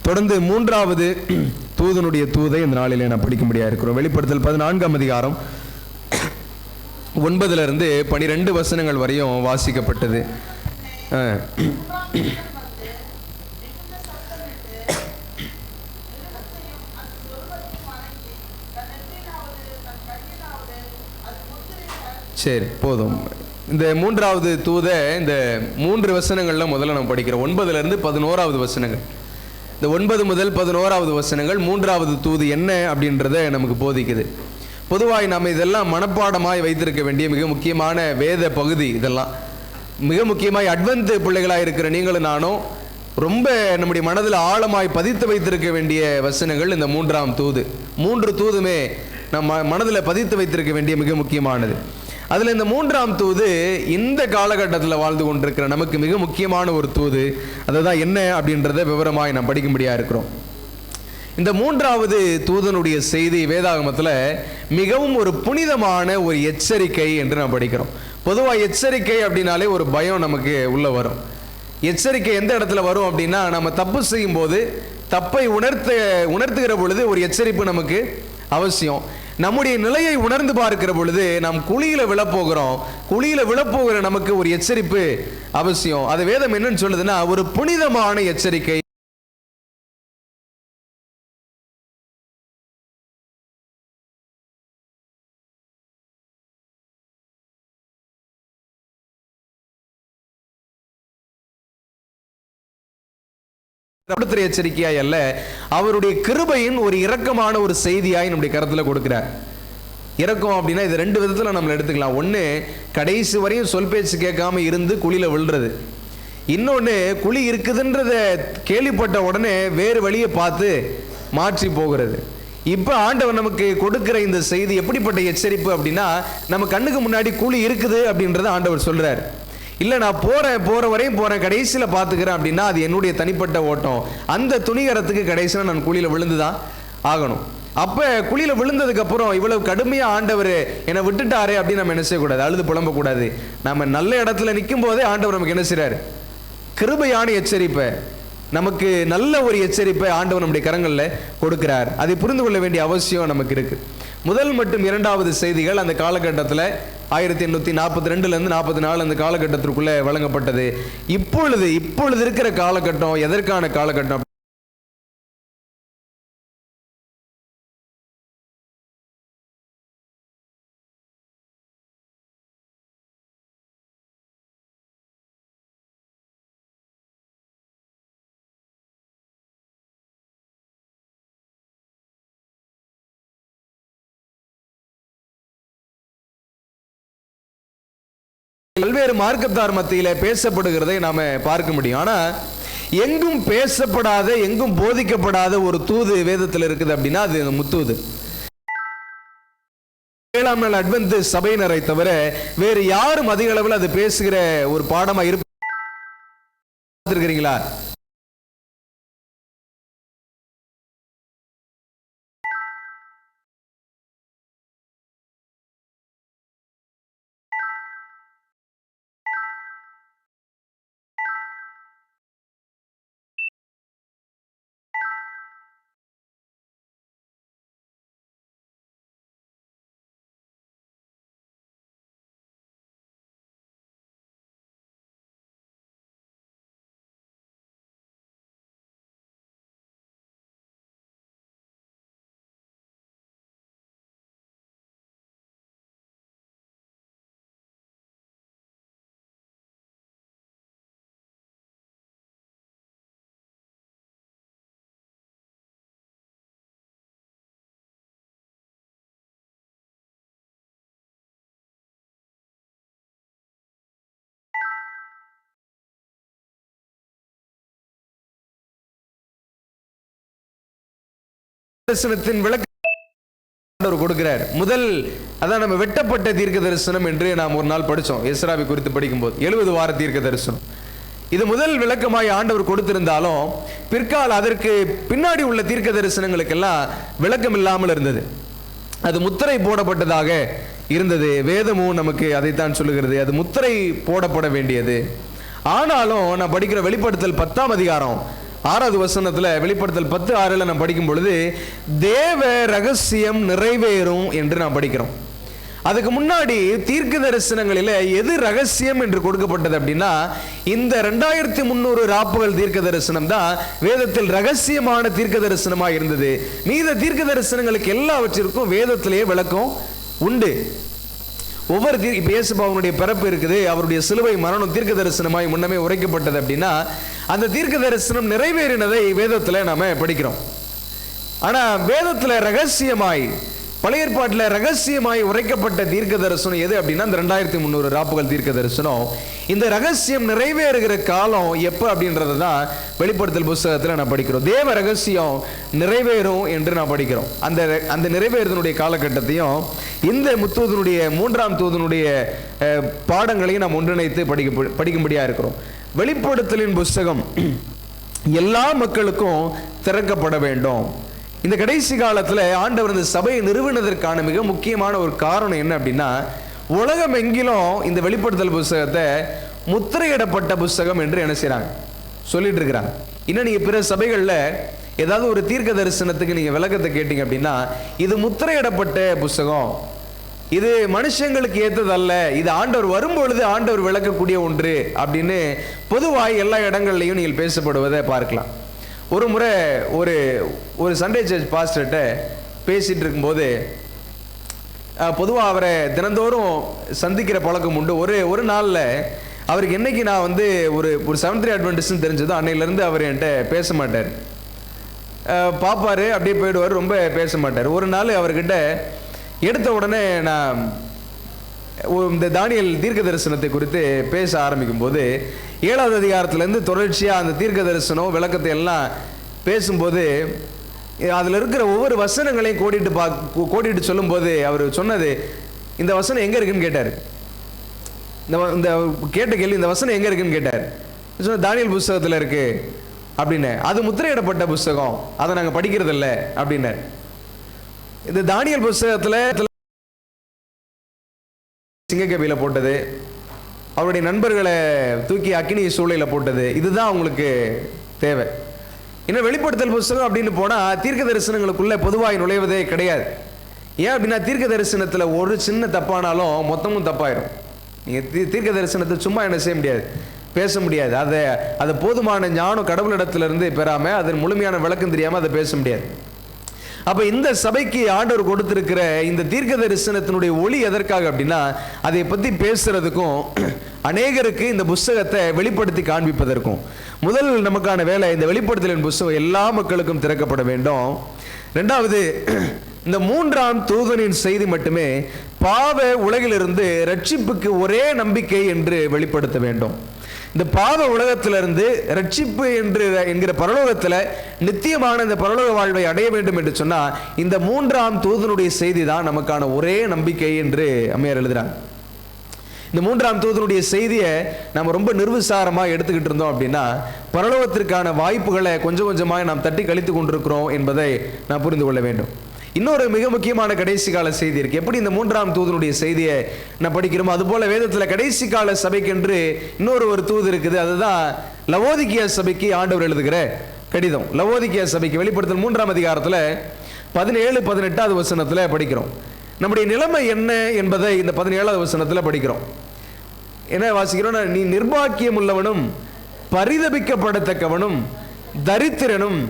தொடர்ந்து மூன்றாவது தூதனுடைய தூதை இந்த நாளிலே நான் படிக்கும்படியாக இருக்கிறோம். வெளிப்படுத்தல் 14ஆம் அதிகாரம் 9 12 வசனங்கள் வரையும் வாசிக்கப்பட்டது. சரி, போதும். இந்த மூன்றாவது தூத இந்த 3 வசனங்கள்ல முதல்ல நம்ம படிக்கிறோம். 9 11 வசனங்கள். இந்த 9 முதல் 11 வசனங்கள் மூன்றாவது தூது என்ன அப்படின்றத நமக்கு போதிக்குது. பொதுவாக நம்ம இதெல்லாம் மனப்பாடமாய் வைத்திருக்க வேண்டிய மிக முக்கியமான வேத பகுதி. இதெல்லாம் மிக முக்கியமாய் அட்வென்ட் பிள்ளைகளாக இருக்கிற நீங்களும் நானும் ரொம்ப நம்முடைய மனதில் ஆழமாய் பதித்து வைத்திருக்க வேண்டிய வசனங்கள் இந்த மூன்றாம் தூது. 3 தூதுமே நம்ம மனதில் பதித்து வைத்திருக்க வேண்டிய மிக முக்கியமானது. அதில் இந்த மூன்றாம் தூது இந்த காலகட்டத்தில் வாழ்ந்து கொண்டிருக்கிற நமக்கு மிக முக்கியமான ஒரு தூது. அதுதான் என்ன அப்படின்றத விவரமாய் நாம் படிக்கும்படியாக இருக்கிறோம். இந்த மூன்றாவது தூதனுடைய செய்தி வேதாகமத்தில் மிகவும் ஒரு புனிதமான ஒரு எச்சரிக்கை என்று நாம் படிக்கிறோம். பொதுவாக எச்சரிக்கை அப்படின்னாலே ஒரு பயம் நமக்கு உள்ள வரும். எச்சரிக்கை எந்த இடத்துல வரும் அப்படின்னா, நம்ம தப்பு செய்யும் போது தப்பை உணர்த்துகிற பொழுது ஒரு எச்சரிப்பு நமக்கு அவசியம். நம்முடைய நிலையை உணர்ந்து பார்க்கிற பொழுது நாம் குழியில விழப்போகிறோம். குழியில விழப்போகிற நமக்கு ஒரு எச்சரிப்பு அவசியம். அது வேதம் என்னன்னு சொல்லுதுன்னா, ஒரு புனிதமான எச்சரிக்கை. எச்சரிக்கையாய் அல்ல, அவருடைய கிருபையின் ஒரு இரக்கமான ஒரு செய்தியாய் நம்முடைய கருத்தில் கொடுக்கிறார். இரக்கம் அப்படின்னா இது 2 விதத்தில் நம்ம எடுத்துக்கலாம். ஒன்று, கடைசி வரையும் சொல் பேச்சு கேட்காம இருந்து குழியில் விழுறது. இன்னொன்று, குழி இருக்குதுன்றத கேள்விப்பட்ட உடனே வேறு வழியை பார்த்து மாற்றி போகிறது. இப்போ ஆண்டவர் நமக்கு கொடுக்கிற இந்த செய்தி எப்படிப்பட்ட எச்சரிப்பு அப்படின்னா, நம்ம கண்ணுக்கு முன்னாடி குழி இருக்குது அப்படின்றத ஆண்டவர் சொல்றார். இல்லை, நான் போகிற வரையும் போகிறேன், கடைசியில் பார்த்துக்கிறேன் அப்படின்னா அது என்னுடைய தனிப்பட்ட ஓட்டம். அந்த துணிகரத்துக்கு கடைசியில் நான் குழியில் விழுந்து தான் ஆகணும். அப்போ குழியில் விழுந்ததுக்கப்புறம் இவ்வளவு கடுமையாக ஆண்டவர் என்னை விட்டுட்டாரே அப்படின்னு நம்ம என்ன செய்யக்கூடாது, அழுது புலம்பக்கூடாது. நம்ம நல்ல இடத்துல நிற்கும் போதே ஆண்டவர் நமக்கு என்ன செய்கிறார், கிருபையான எச்சரிப்பை, நமக்கு நல்ல ஒரு எச்சரிப்பை ஆண்டவர் நம்முடைய கரங்களில் கொடுக்கிறார். அதை புரிந்து கொள்ள வேண்டிய அவசியம் நமக்கு இருக்கு. முதல் மற்றும் இரண்டாவது செய்திகள் அந்த காலகட்டத்தில் 1842 44 அந்த காலகட்டத்திற்குள்ளே வழங்கப்பட்டது. இப்பொழுது இருக்கிற காலகட்டம் எதற்கான காலகட்டம்? பல்வேறு மார்க்கத்தார் மத்தியில பேசப்படுகிறதை நாம பார்க்க முடியும். ஆனா எங்கும் பேசப்படாத, எங்கும் போதிக்கப்படாத ஒரு தூது வேதத்தில் இருக்குது அப்படின்னா அது முத்தூது. 7ஆம் நாள் அட்வென்ட் சபையினரை தவிர வேறு யாரும் அதிக அளவில் அது பேசுகிற ஒரு பாடமா இருக்கிறீங்களா? தரிசனத்தின் விளக்கம் கொடுக்கிறார். முதல் அதான் நம்ம வெட்டப்பட்ட தீர்க்க தரிசனம் என்று நாம் ஒரு நாள் படித்தோம். எஸ்ராவை குறித்து படிக்கும்போது 70 வார தீர்க்க தரிசனம் இது முதல் விளக்கமாய் ஆண்டவர் கொடுத்திருந்தாலும் பிற்கால அதற்கு பின்னாடி உள்ள தீர்க்க தரிசனங்களுக்கெல்லாம் விளக்கம் இல்லாமல் இருந்தது. அது முத்திரை போடப்பட்டதாக இருந்தது. வேதமும் நமக்கு அதைத்தான் சொல்லுகிறது, அது முத்திரை போடப்பட வேண்டியது. ஆனாலும் நான் படிக்கிற வெளிப்படுத்தல் 10ஆம் அதிகாரம் 6வது வசனத்தில் வெளிப்படுத்தல் 10:6 நாம் படிக்கும் பொழுது தேவ ரகசியம் நிறைவேறும் என்று நாம் படிக்கிறோம். அதுக்கு முன்னாடி தீர்க்க தரிசனங்களில் எது ரகசியம் என்று கொடுக்கப்பட்டது அப்படின்னா, இந்த 2300 ராப்புகள் தீர்க்க தரிசனம் தான் வேதத்தில் ரகசியமான தீர்க்க தரிசனமாக இருந்தது. மீத தீர்க்க தரிசனங்களுக்கு எல்லாவற்றிற்கும் வேதத்திலேயே விளக்கம் உண்டு. ஒவ்வொரு இப்போ இயேசுபாவனுடைய பிறப்பு இருக்குது, அவருடைய சிலுவை மரணம் தீர்க்க தரிசனமாய் முன்னமே உரைக்கப்பட்டது அப்படின்னா, அந்த தீர்க்க தரிசனம் நிறைவேறினதை வேதத்தில் நாம படிக்கிறோம். ஆனால் வேதத்தில் ரகசியமாய், பழைய ஏற்பாட்டில் ரகசியமாய் உரைக்கப்பட்ட தீர்க்க தரிசனம் எது அப்படின்னா, இந்த 2300 ராப்புகள் தீர்க்க தரிசனம். இந்த ரகசியம் நிறைவேறுகிற காலம் எப்போ அப்படின்றது தான் வெளிப்படுத்தல் புத்தகத்தில் நான் படிக்கிறோம். தேவ ரகசியம் நிறைவேறும் என்று நான் படிக்கிறோம். அந்த நிறைவேறுதனுடைய காலகட்டத்தையும் இந்த முத்தூதனுடைய 3ஆம் தூதனுடைய பாடங்களையும் நாம் ஒன்றிணைத்து படிக்கும்படியாக இருக்கிறோம். வெளிப்படுத்தலின் புஸ்தகம் எல்லா மக்களுக்கும் திறக்கப்பட வேண்டும். இந்த கடைசி காலத்தில் ஆண்டவர் இந்த சபையை நிறுவனதற்கான மிக முக்கியமான ஒரு காரணம் என்ன அப்படின்னா, உலகம் எங்கிலும் இந்த வெளிப்படுத்தல் புஸ்தகத்தை முத்திரையிடப்பட்ட புஸ்தகம் என்று என்ன செய்றாங்க, சொல்லிட்டு இருக்கிறாங்க. இன்னும் நீங்க பிற சபைகளில் ஏதாவது ஒரு தீர்க்க தரிசனத்துக்கு நீங்க விளக்கத்தை கேட்டீங்க அப்படின்னா, இது முத்திரையிடப்பட்ட புஸ்தகம், இது மனுஷங்களுக்கு ஏற்றதல்ல, இது ஆண்டவர் வரும்பொழுது ஆண்டவர் விளக்கக்கூடிய ஒன்று அப்படின்னு பொதுவாக எல்லா இடங்கள்லையும் நீங்கள் பேசப்படுவதை பார்க்கலாம். ஒரு முறை ஒரு சண்டே சர்ச் பாஸ்டர்கிட்ட பேசிகிட்டு இருக்கும்போது, பொதுவாக அவரை தினந்தோறும் சந்திக்கிற பழக்கம் உண்டு. ஒரு நாளில் அவருக்கு என்னைக்கு நான் வந்து ஒரு 7th அட்வென்டிஸ்ட்னு தெரிஞ்சதோ அன்னையிலேருந்து அவர் என்கிட்ட பேச மாட்டார். பார்ப்பார், அப்படியே போயிடுவார், ரொம்ப பேச மாட்டார். ஒரு நாள் அவர்கிட்ட எடுத்த உடனே நான் இந்த தானியேல் தீர்க்க தரிசனத்தை குறித்து பேச ஆரம்பிக்கும் போது 7வது அதிகாரத்திலேருந்து தொடர்ச்சியாக அந்த தீர்க்க தரிசனம் விளக்கத்தை எல்லாம் பேசும்போது அதில் இருக்கிற ஒவ்வொரு வசனங்களையும் கோடிட்டு சொல்லும்போது அவர் சொன்னது, இந்த வசனம் எங்கே இருக்குன்னு கேட்டார். இந்த கேட்ட கேள்வி, இந்த வசனம் எங்கே இருக்குன்னு கேட்டார். சொன்ன தானியேல் புஸ்தகத்தில் இருக்கு அப்படின்னு. அது முத்திரையிடப்பட்ட புஸ்தகம், அதை நாங்கள் படிக்கிறது இல்லை அப்படின்னார். இந்த தானியேல் புஸ்தகத்தில் சிங்கக்கபியில் போட்டது, அவருடைய நண்பர்களை தூக்கி அக்கினி சூளையில் போட்டது, இதுதான் அவங்களுக்கு தேவை. இன்னும் வெளிப்படுத்தல் புஸ்தகம் அப்படின்னு போனால் தீர்க்க தரிசனங்களுக்குள்ளே பொதுவாக நுழைவதே கிடையாது. ஏன் அப்படின்னா, தீர்க்க தரிசனத்தில் ஒரு சின்ன தப்பானாலும் மொத்தமும் தப்பாயிடும். நீங்கள் தீர்க்க தரிசனத்தை சும்மா என்ன செய்ய முடியாது, பேச முடியாது. அதை போதுமான ஞானம் கடவுளிடத்திலிருந்து பெறாமல், அதன் முழுமையான விளக்கம் தெரியாமல் அதை பேச முடியாது. அப்போ இந்த சபைக்கு ஆண்டவர் கொடுத்திருக்கிற இந்த தீர்க்க தரிசனத்தினுடைய ஒளி எதற்காக அப்படின்னா, அதை பற்றி பேசுறதுக்கும் அநேகருக்கு இந்த புஸ்தகத்தை வெளிப்படுத்தி காண்பிப்பதற்கும். முதல் நமக்கான வேலை, இந்த வெளிப்படுத்தலின் புஸ்தகம் எல்லா மக்களுக்கும் திறக்கப்பட வேண்டும். 2வது, இந்த 3ஆம் தூதனின் செய்தி மட்டுமே பாவ உலகிலிருந்து ரட்சிப்புக்கு ஒரே நம்பிக்கை என்று வெளிப்படுத்த வேண்டும். இந்த பாவ உலகத்திலிருந்து ரட்சிப்பு என்கிற பரலோகத்தில் நித்தியமான இந்த பரலோக வாழ்வை அடைய வேண்டும் என்று சொன்னால் இந்த 3ஆம் தூதனுடைய செய்தி தான் நமக்கான ஒரே நம்பிக்கை என்று அம்மையார் எழுதுறாங்க. இந்த 3ஆம் தூதனுடைய செய்தியை நம்ம ரொம்ப நிர்விசாரமாக எடுத்துக்கிட்டு இருந்தோம் அப்படின்னா பரலோகத்திற்கான வாய்ப்புகளை கொஞ்சம் கொஞ்சமாக நாம் தட்டி கழித்து கொண்டிருக்கிறோம் என்பதை நாம் புரிந்து கொள்ள வேண்டும். இன்னொரு மிக முக்கியமான கடைசி கால செய்தி இருக்கு. எப்படி இந்த 3ஆம் தூதனுடைய செய்தியை நான் படிக்கிறோமோ அதுபோல வேதத்தில் கடைசி கால சபைக்கென்று இன்னொரு தூது இருக்குது. அதுதான் லவோதிக்கியா சபைக்கு ஆண்டவர் எழுதுகிற கடிதம். லவோதிக்கியா சபைக்கு வெளிப்படுத்தல் 3ஆம் அதிகாரத்தில் 17-18 வசனத்தில் படிக்கிறோம். நம்முடைய நிலைமை என்ன என்பதை இந்த 17வது வசனத்தில் படிக்கிறோம். என்ன வாசிக்கிறோம்? நீ நிர்பாக்கியம் உள்ளவனும் பரிதபிக்கப்படத்தக்கவனும் தரித்திரனும்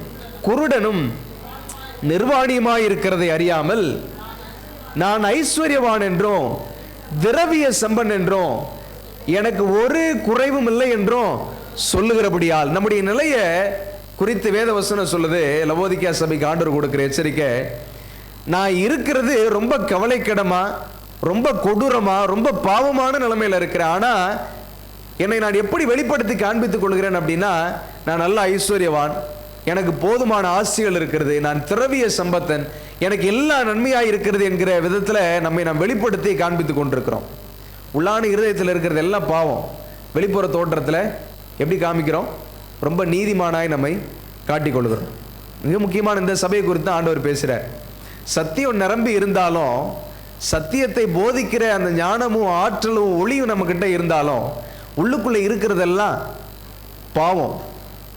குருடனும் நிர்வாணியமாய் இருக்கிறதை அறியாமல் நான் ஐஸ்வர்யவான் என்றும் திரவிய சம்பன் என்றும் எனக்கு ஒரு குறைவும் இல்லை என்றும் சொல்லுகிறபடியால். நம்முடைய நிலையை குறித்து வேத வசனம் சொல்லுது. லவோதிக்கியா சபைக்கு ஆண்டவர் கொடுக்கிற எச்சரிக்கை, நான் இருக்கிறது ரொம்ப கவலைக்கிடமா, ரொம்ப கொடூரமா, ரொம்ப பாவமான நிலைமையில் இருக்கிறேன். ஆனால் என்னை நான் எப்படி வெளிப்படுத்தி காண்பித்துக் கொள்கிறேன் அப்படின்னா, நான் நல்ல ஐஸ்வர்யவான், எனக்கு போதுமான ஆசைகள் இருக்கிறது, நான் திரவிய சம்பத்தன், எனக்கு எல்லா நன்மையாக இருக்கிறது என்கிற விதத்தில் நம்மை நாம் வெளிப்படுத்தி காண்பித்து கொண்டிருக்கிறோம். உள்ளான இருதயத்தில் இருக்கிறது எல்லாம் பாவம். வெளிப்புற தோற்றத்தில் எப்படி காமிக்கிறோம்? ரொம்ப நீதிமானாய் நம்மை காட்டிக்கொள்கிறோம். மிக முக்கியமான இந்த சபையை குறித்து ஆண்டவர் பேசுகிறார். சத்தியம் நிரம்பி இருந்தாலும், சத்தியத்தை போதிக்கிற அந்த ஞானமும் ஆற்றலும் ஒளியும் நம்மக்கிட்ட இருந்தாலும் உள்ளுக்குள்ளே இருக்கிறதெல்லாம் பாவம்.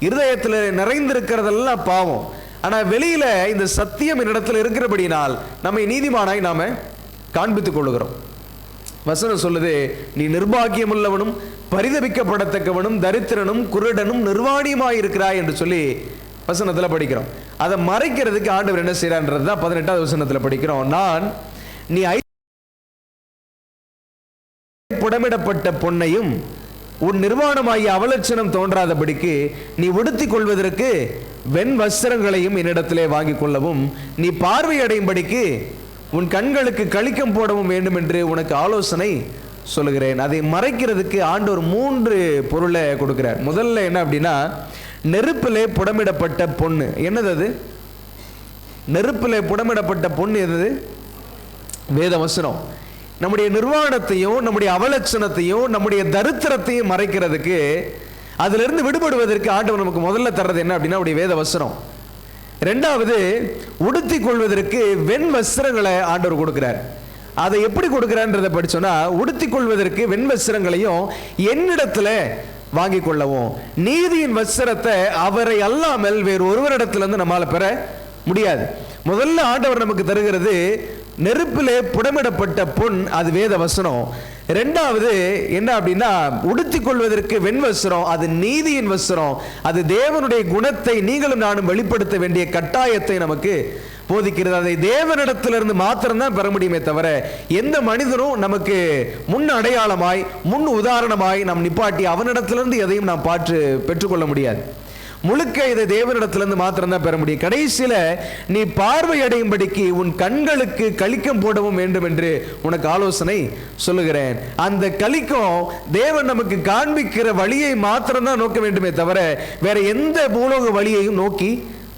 இருதயத்தில் நிறைந்திருக்கிறதெல்லாம் பாவம். ஆனால் வெளியில இந்த சத்தியம் என்னிடத்தில் இருக்கிறபடினால் நம்மை நீதிமானாய் நாம காண்பித்துக் கொள்ளுகிறோம். வசனம் சொல்லுது, நீ நிர்பாக்கியமுள்ளவனும் பரிதபிக்கப்படத்தக்கவனும் தரித்திரனும் குருடனும் நிர்வாணியுமாய் இருக்கிறாய் என்று சொல்லி வசனத்தில் படிக்கிறோம். அதை மறைக்கிறதுக்கு ஆண்டவர் என்ன செய்யறான்றது தான் 18வது வசனத்தில் படிக்கிறோம். நான் நீ புடமிடப்பட்ட பொன்னையும் உன் நிர்வாணமாகிய அவலட்சணம் தோன்றாதபடிக்கு நீ உடுத்திக் கொள்வதற்கு வெண் வஸ்திரங்களையும் என்னிடத்திலே வாங்கிக் கொள்ளவும் நீ பார்வையடையும்படிக்கு உன் கண்களுக்கு களிக்கம் போடவும் வேண்டும் என்று உனக்கு ஆலோசனை சொல்லுகிறேன். அதை மறைக்கிறதுக்கு ஆண்டவர் 3 பொருளை கொடுக்கிறார். முதல்ல என்ன அப்படின்னா, நெருப்பிலே புடமிடப்பட்ட பொண்ணு. என்னது அது? நெருப்பிலே புடமிடப்பட்ட பொண்ணு எது? வேத வசனம். நம்முடைய நிர்வாணத்தையும் நம்முடைய அவலட்சணத்தையும் நம்முடைய தரித்திரத்தையும் மறைக்கிறதுக்கு, அதிலிருந்து விடுபடுவதற்கு ஆண்டவர் நமக்கு முதல்ல தர்றது என்ன அப்படின்னா அவருடைய வேத வசனம். ரெண்டாவது, உடுத்திக் கொள்வதற்கு வெண் வஸ்திரங்களை ஆண்டவர் கொடுக்கிறார். அதை எப்படி கொடுக்கிறான்றதை படிச்சோன்னா, உடுத்திக் கொள்வதற்கு வெண் வஸ்திரங்களையும் என்னிடத்துல வாங்கி கொள்ளவும். நீதியின் வஸ்திரத்தை அவரை அல்லாமல் வேறு ஒருவரிடத்திலிருந்து நம்மால பெற முடியாது. முதல்ல ஆண்டவர் நமக்கு தருகிறது நெருப்பிலே புடமிடப்பட்ட பொன், அது வேத வசனம். ரெண்டாவது என்ன அப்படின்னா, உடுத்திக் கொள்வதற்கு வெண் வஸ்திரம், அது நீதியின் வஸ்திரம். அது தேவனுடைய குணத்தை நீங்களும் நானும் வெளிப்படுத்த வேண்டிய கட்டாயத்தை நமக்கு போதிக்கிறது. அதை தேவனிடத்திலிருந்து மாத்திரம்தான் பெற முடியுமே தவிர எந்த மனிதனும் நமக்கு முன் அடையாளமாய் முன் உதாரணமாய் நாம் நிப்பாட்டி அவனிடத்திலிருந்து எதையும் நாம் பெற்றுக்கொள்ள முடியாது. முழுக்க இதை தேவனிடத்திலிருந்து மாத்திரம்தான் பெற முடியும். கடைசியில நீ பார்வையடையும்படிக்கு உன் கண்களுக்கு களிக்கம் போடவும் வேண்டும் என்று உனக்கு ஆலோசனை சொல்லுகிறேன். அந்த களிக்கம் தேவன் நமக்கு காண்பிக்கிற வழியை மாத்திரம்தான் நோக்க வேண்டுமே தவிர வேற எந்த பூலோக வழியையும் நோக்கி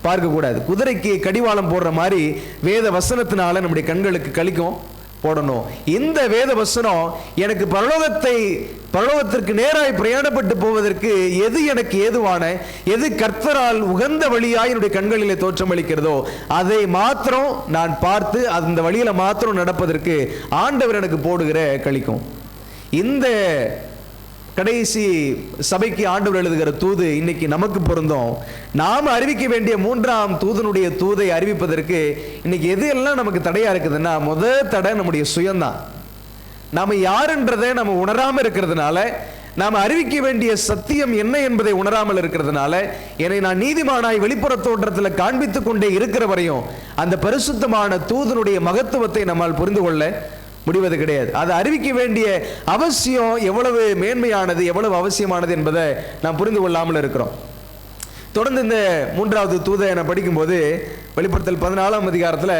பார்க்க கூடாது. குதிரைக்கு கடிவாளம் போடுற மாதிரி வேத வசனத்தினால நம்முடைய கண்களுக்கு களிக்கம் போடணும். இந்த வேத வசனம் எனக்கு பரலோகத்திற்கு நேராய் பிரயாணப்பட்டு போவதற்கு எது எனக்கு ஏதுவான, எது கர்த்தரால் உகந்த வழியாய் என்னுடைய கண்களிலே தோற்றமளிக்கிறதோ அதை மாத்திரம் நான் பார்த்து அந்த வழியில மாத்திரம் நடப்பதற்கு ஆண்டவர் எனக்கு போடுகிற களிக்கும். இந்த கடைசி சபைக்கு ஆண்டவர் எழுதுகிற தூது இன்னைக்கு நமக்கு பொருந்தும். நாம் அறிவிக்க வேண்டிய 3ஆம் தூதனுடைய தூதை அறிவிப்பதற்கு இன்னைக்கு எது எல்லாம் நமக்கு தடையா இருக்குதுன்னா, முதல் தடை நம்முடைய சுயம்தான். நாம யாருன்றதை நம்ம உணராம இருக்கிறதுனால, நாம் அறிவிக்க வேண்டிய சத்தியம் என்ன என்பதை உணராமல் இருக்கிறதுனால, என்னை நான் நீதிமானாய் வெளிப்புற தோற்றத்தில் காண்பித்துக் கொண்டே இருக்கிற வரையும் அந்த பரிசுத்தமான தூதனுடைய மகத்துவத்தை நம்மால் புரிந்து கொள்ள முடிவது கிடையாது. அதை அறிவிக்க வேண்டிய அவசியம் எவ்வளவு மேன்மையானது, எவ்வளவு அவசியமானது என்பதை நாம் புரிந்து கொள்ளாமல் இருக்கிறோம். தொடர்ந்து இந்த 3வது தூதை நான் படிக்கும்போது வெளிப்படுத்தல் 14ஆம் அதிகாரத்தில்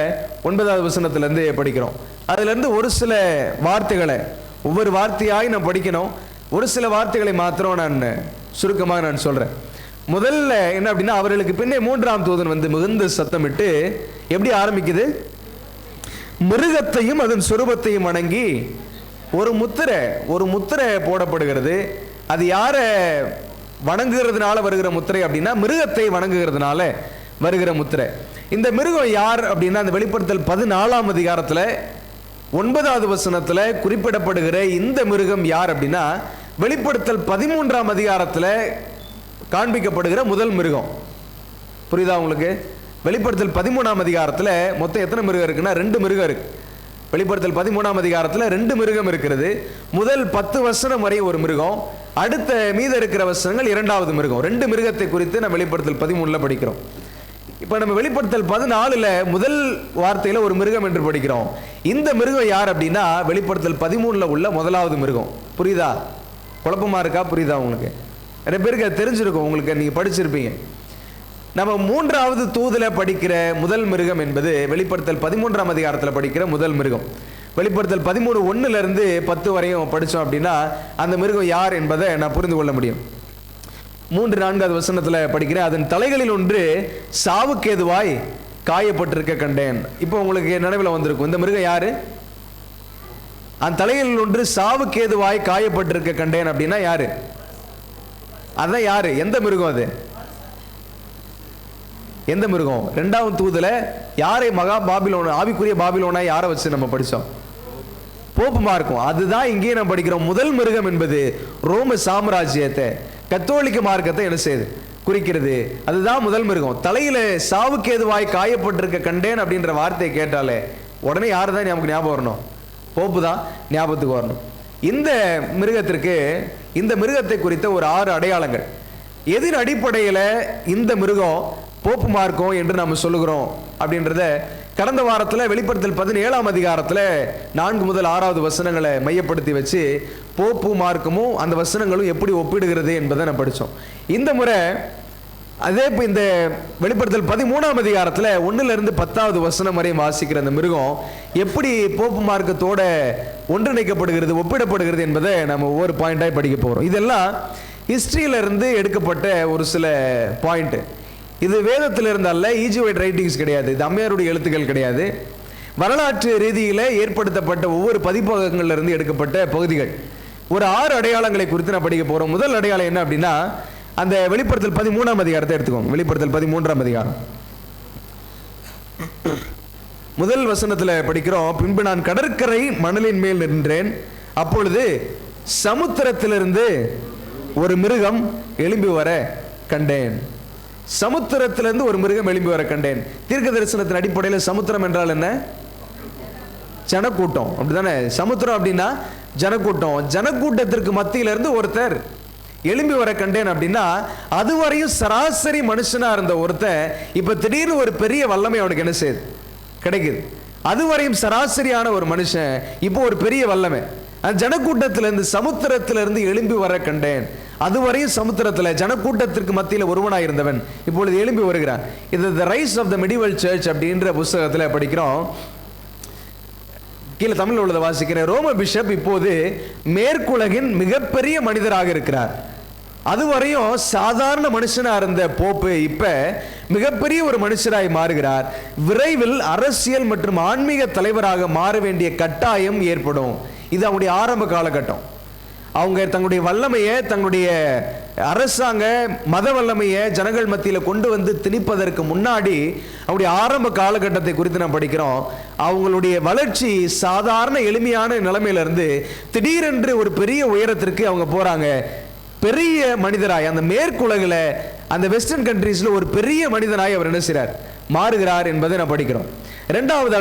9வது வசனத்திலிருந்து படிக்கிறோம். அதிலிருந்து ஒரு சில வார்த்தைகளை ஒவ்வொரு வார்த்தையாய் நான் படிக்கணும். ஒரு சில வார்த்தைகளை மாத்திரம் நான் சுருக்கமாக நான் சொல்றேன். முதல்ல என்ன அப்படின்னா, அவர்களுக்கு பின்னே 3ஆம் தூதன் வந்து மிகுந்த சத்தமிட்டு எப்படி ஆரம்பிக்குது? மிருகத்தையும் அதன் சொரூபத்தையும் வணங்கி ஒரு முத்திரை போடப்படுகிறது. அது யாரை வணங்குகிறதுனால வருகிற முத்திரை அப்படின்னா, மிருகத்தை வணங்குகிறதுனால வருகிற முத்திரை. இந்த மிருகம் யார் அப்படின்னா, அந்த வெளிப்படுத்தல் 14ஆம் அதிகாரத்தில் 9வது வசனத்தில் குறிப்பிடப்படுகிற இந்த மிருகம் யார் அப்படின்னா, வெளிப்படுத்தல் 13ஆம் அதிகாரத்தில் காண்பிக்கப்படுகிற முதல் மிருகம். புரியுதா உங்களுக்கு? வெளிப்படுத்தல் 13ஆம் அதிகாரத்தில் மொத்தம் எத்தனை மிருகம் இருக்குன்னா 2 மிருகம் இருக்கு. வெளிப்படுத்தல் 13ஆம் அதிகாரத்தில் 2 மிருகம் இருக்கிறது. முதல் 10 வசனம் வரை ஒரு மிருகம், அடுத்த மீத இருக்கிற வசனங்கள் 2வது மிருகம். 2 மிருகத்தை குறித்து நம்ம வெளிப்படுத்தல் 13ல் படிக்கிறோம். இப்போ நம்ம வெளிப்படுத்தல் 14ல் முதல் வார்த்தையில் ஒரு மிருகம் என்று படிக்கிறோம். இந்த மிருகம் யார் அப்படின்னா, வெளிப்படுத்தல் 13ல் உள்ள 1வது மிருகம். புரியுதா? குழப்பமா இருக்கா? புரியுதா உங்களுக்கு? நிறைய பேருக்கு அது தெரிஞ்சிருக்கும், உங்களுக்கு நீங்க படிச்சிருப்பீங்க. நம்ம 3வது தூதுல படிக்கிற முதல் மிருகம் என்பது வெளிப்படுத்தல் 13ஆம் அதிகாரத்தில் படிக்கிற முதல் மிருகம். வெளிப்படுத்தல் 13:1 10 வரையும் படித்தோம் அப்படின்னா அந்த மிருகம் யார் என்பதை நான் புரிந்து கொள்ள முடியும். 3-4வது வசனத்தில் படிக்கிறேன். அதன் தலைகளில் ஒன்று சாவுக்கேதுவாய் காயப்பட்டிருக்க கண்டேன். இப்போ உங்களுக்கு நினைவில் வந்திருக்கும், இந்த மிருகம் யாரு? அந்த தலைகளில் ஒன்று சாவுக்கேதுவாய் காயப்பட்டிருக்க கண்டேன் அப்படின்னா யாரு? அதான் யாரு? எந்த மிருகம் அது? எந்த மிருகம்? 2ஆம் தூதுல யாரை மகா பாபிலோன், ஆவிக்குரிய பாபிலோனா யாரை வச்சு நம்ம படிச்சோம்? போப்பு மார்க்கம். அதுதான் இங்கே நம்ம படிக்கிறோம். முதல் மிருகம் என்பது ரோம சாம்ராஜ்யத்தை, கத்தோலிக்க மார்க்கத்தை என்ன செய்யுது? குறிக்கிறது. அதுதான் முதல் மிருகம். தலையில சாவுக்கு ஏதுவாய் காயப்பட்டிருக்க கண்டேன் அப்படின்ற வார்த்தையை கேட்டாலே உடனே யாரு தான் நமக்கு ஞாபகம் வரணும்? போப்பு தான் ஞாபகத்துக்கு வரணும். இந்த மிருகத்திற்கு, இந்த மிருகத்தை குறித்த ஒரு 6 அடையாளங்கள். எதின் அடிப்படையில் இந்த மிருகம் போப்பு மார்க்கம் என்று நாம் சொல்லுகிறோம் அப்படின்றத கடந்த வாரத்தில் வெளிப்படுத்தல் 17ஆம் அதிகாரத்தில் 4 முதல் 6வது வசனங்களை மையப்படுத்தி வச்சு போப்பு மார்க்கமும் அந்த வசனங்களும் எப்படி ஒப்பிடுகிறது என்பதை நான் படித்தோம். இந்த முறை அதே இப்போ இந்த வெளிப்படுத்தல் 13ஆம் அதிகாரத்தில் 1லிருந்து 10வது வசனம் வரை வாசிக்கிற அந்த மிருகம் எப்படி போப்பு மார்க்கத்தோட ஒன்றிணைக்கப்படுகிறது, ஒப்பிடப்படுகிறது என்பதை நம்ம ஒவ்வொரு பாயிண்டாக படிக்க போகிறோம். இதெல்லாம் ஹிஸ்ட்ரியிலிருந்து எடுக்கப்பட்ட ஒரு சில பாயிண்ட்டு. இது வேதத்தில் இருந்தால ஈஜிவைட் ரைட்டிங்ஸ் கிடையாது, இது அம்மையாருடைய எழுத்துக்கள் கிடையாது. வரலாற்று ரீதியில் ஏற்படுத்தப்பட்ட ஒவ்வொரு பதிப்பகங்கள்ல இருந்து எடுக்கப்பட்ட பகுதிகள். ஒரு 6 அடையாளங்களை குறித்து நான் படிக்க போகிறோம். முதல் அடையாளம் என்ன அப்படின்னா, அந்த வெளிப்படுத்தல் 13ஆம் அதிகாரத்தை எடுத்துக்கோங்க. வெளிப்படுத்தல் 13ஆம் அதிகாரம் முதல் வசனத்தில் படிக்கிறோம். பின்பு நான் கடற்கரை மணலின் மேல் நின்றேன், அப்பொழுது சமுத்திரத்திலிருந்து ஒரு மிருகம் எழும்பி வர கண்டேன். சமுத்திரத்திலிருந்து ஒரு மிருகம் எழும்பி வர கண்டேன். தீர்க்க தரிசனத்தின் அடிப்படையில் சமுத்திரம் என்றால் என்ன? ஜனக்கூட்டம், அப்படிதானே? சமுத்திரம் அப்படின்னா ஜனக்கூட்டம். ஜனக்கூட்டத்திற்கு மத்தியிலிருந்து ஒருத்தர் எழும்பி வர கண்டேன் அப்படின்னா, அதுவரையும் சராசரி மனுஷனா இருந்த ஒருத்தன் இப்ப திடீர்னு ஒரு பெரிய வல்லமை அவனுக்கு என்ன செய்யுது? கிடைக்குது. அதுவரையும் சராசரியான ஒரு மனுஷன் இப்போ ஒரு பெரிய வல்லமை. ஜனக்கூட்டத்திலிருந்து, சமுத்திரத்திலிருந்து எழும்பி வர கண்டேன். அதுவரையும் சமுத்திரத்தில் ஜனக்கூட்டத்திற்கு மத்தியில் ஒருவனாக இருந்தவன் இப்பொழுது எழும்பி வருகிறான். இது the rise of the medieval church அப்படின்ற புத்தகத்தில் படிக்கிறோம். கீழே தமிழ் உள்ளதை வாசிக்கிறேன். ரோம பிஷப் இப்போது மேற்குலகின் மிகப்பெரிய மனிதராக இருக்கிறார். அதுவரையும் சாதாரண மனுஷனா இருந்த போப்பு இப்ப மிகப்பெரிய ஒரு மனுஷராய் மாறுகிறார். விரைவில் அரசியல் மற்றும் ஆன்மீக தலைவராக மாற வேண்டிய கட்டாயம் ஏற்படும். இது அவங்களுடைய ஆரம்ப காலகட்டம். அவங்க தங்களுடைய வல்லமையை, தங்களுடைய அரசாங்க மத வல்லமையை ஜனங்கள் மத்தியில் கொண்டு வந்து திணிப்பதற்கு முன்னாடி அவருடைய ஆரம்ப காலகட்டத்தை குறித்து நாம் படிக்கிறோம். அவங்களுடைய வளர்ச்சி சாதாரண எளிமையான நிலைமையிலிருந்து திடீரென்று ஒரு பெரிய உயரத்திற்கு அவங்க போறாங்க. பெரிய மனிதராய் அந்த மேற்குலகில், அந்த வெஸ்டர்ன் கண்ட்ரீஸ்ல ஒரு பெரிய மனிதனாய் அவர் என்ன செய்றார்? மாறுகிறார் என்பதை நாம் படிக்கிறோம். இரண்டாவது